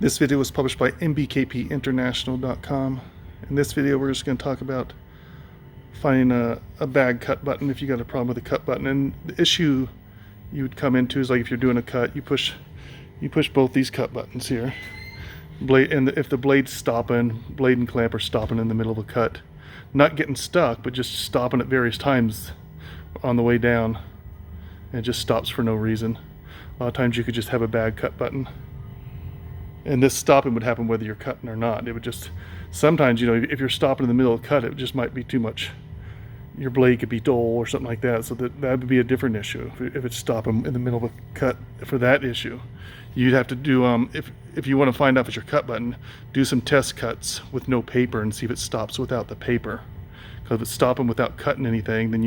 This video was published by mbkpinternational.com. In this video, we're just going to talk about finding a bad cut button if you got a problem with a cut button. And the issue you would come into is like if you're doing a cut, you push both these cut buttons here. If the blade's stopping, blade and clamp are stopping in the middle of a cut, not getting stuck, but just stopping at various times on the way down, and it just stops for no reason. A lot of times you could just have a bad cut button. And this stopping would happen whether you're cutting or not. It would just, sometimes, if you're stopping in the middle of a cut, it just might be too much. Your blade could be dull or something like that. So that would be a different issue if it's stopping in the middle of a cut. For that issue, you'd have to do, if you want to find out if it's your cut button, do some test cuts with no paper and see if it stops without the paper. Because if it's stopping without cutting anything, then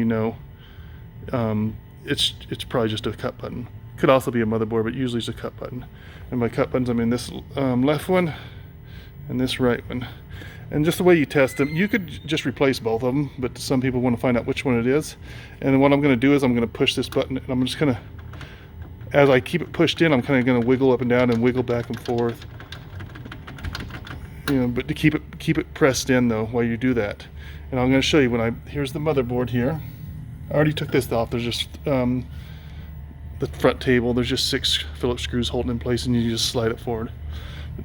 it's probably just a cut button. Could also be a motherboard, but usually it's a cut button. And by cut buttons, I mean this left one and this right one. And just the way you test them, you could just replace both of them, but some people want to find out which one it is. And then what I'm going to do is I'm going to push this button, and I'm just going to, as I keep it pushed in, I'm kind of going to wiggle up and down and wiggle back and forth. But to keep it pressed in though while you do that. And I'm going to show you here's the motherboard here. I already took this off. There's just the front table, there's just 6 Phillips screws holding in place, and you just slide it forward.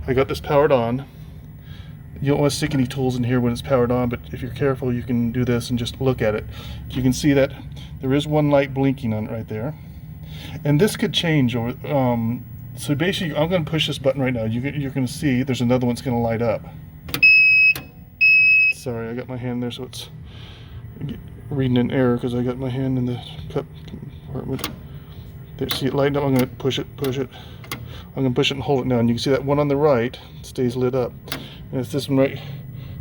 I got this powered on. You don't want to stick any tools in here when it's powered on, but if you're careful, you can do this and just look at it. You can see that there is one light blinking on it right there, and this could change over. So basically, I'm going to push this button right now. You're going to see there's another one that's going to light up. Sorry, I got my hand there, so it's reading an error because I got my hand in the cut compartment. There, see it lighting up. I'm going to push it. I'm going to push it and hold it down. You can see that one on the right stays lit up. And it's this one right.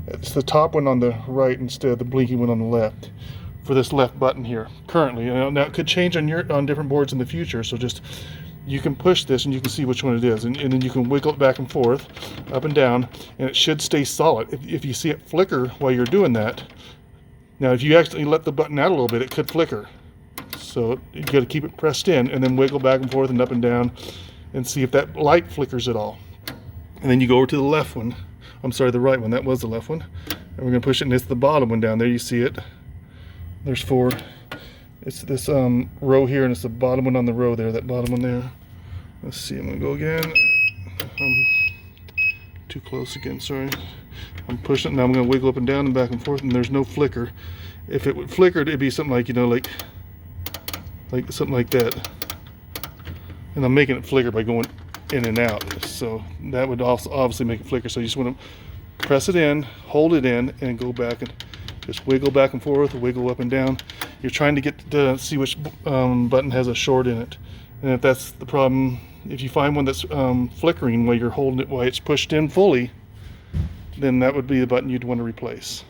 It's the top one on the right instead of the blinking one on the left for this left button here currently. Now it could change on different boards in the future. So just, you can push this and you can see which one it is. And then you can wiggle it back and forth, up and down, and it should stay solid. If you see it flicker while you're doing that, now if you actually let the button out a little bit, it could flicker. So you got to keep it pressed in and then wiggle back and forth and up and down and see if that light flickers at all. And then you go over to the left one. I'm sorry, the right one. That was the left one. And we're going to push it, and it's the bottom one down there. You see it. There's 4. It's this row here, and it's the bottom one on the row there, that bottom one there. Let's see. I'm going to go again. Too close again, sorry. I'm pushing it. Now I'm going to wiggle up and down and back and forth, and there's no flicker. If it would flicker, it'd be something like, like something like that. And I'm making it flicker by going in and out, so that would also obviously make it flicker. So you just want to press it in, hold it in, and go back and just wiggle back and forth, wiggle up and down. You're trying to get to see which button has a short in it. And if that's the problem, if you find one that's flickering while you're holding it, while it's pushed in fully, then that would be the button you'd want to replace.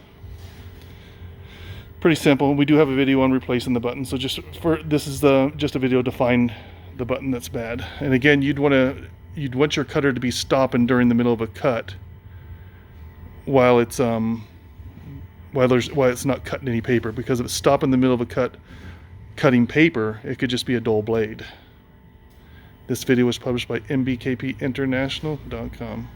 Pretty simple. We do have a video on replacing the button, so this is just a video to find the button that's bad. And again, you'd want your cutter to be stopping during the middle of a cut while it's not cutting any paper, because if it's stopping in the middle of a cut cutting paper, it could just be a dull blade. This video was published by mbkpinternational.com.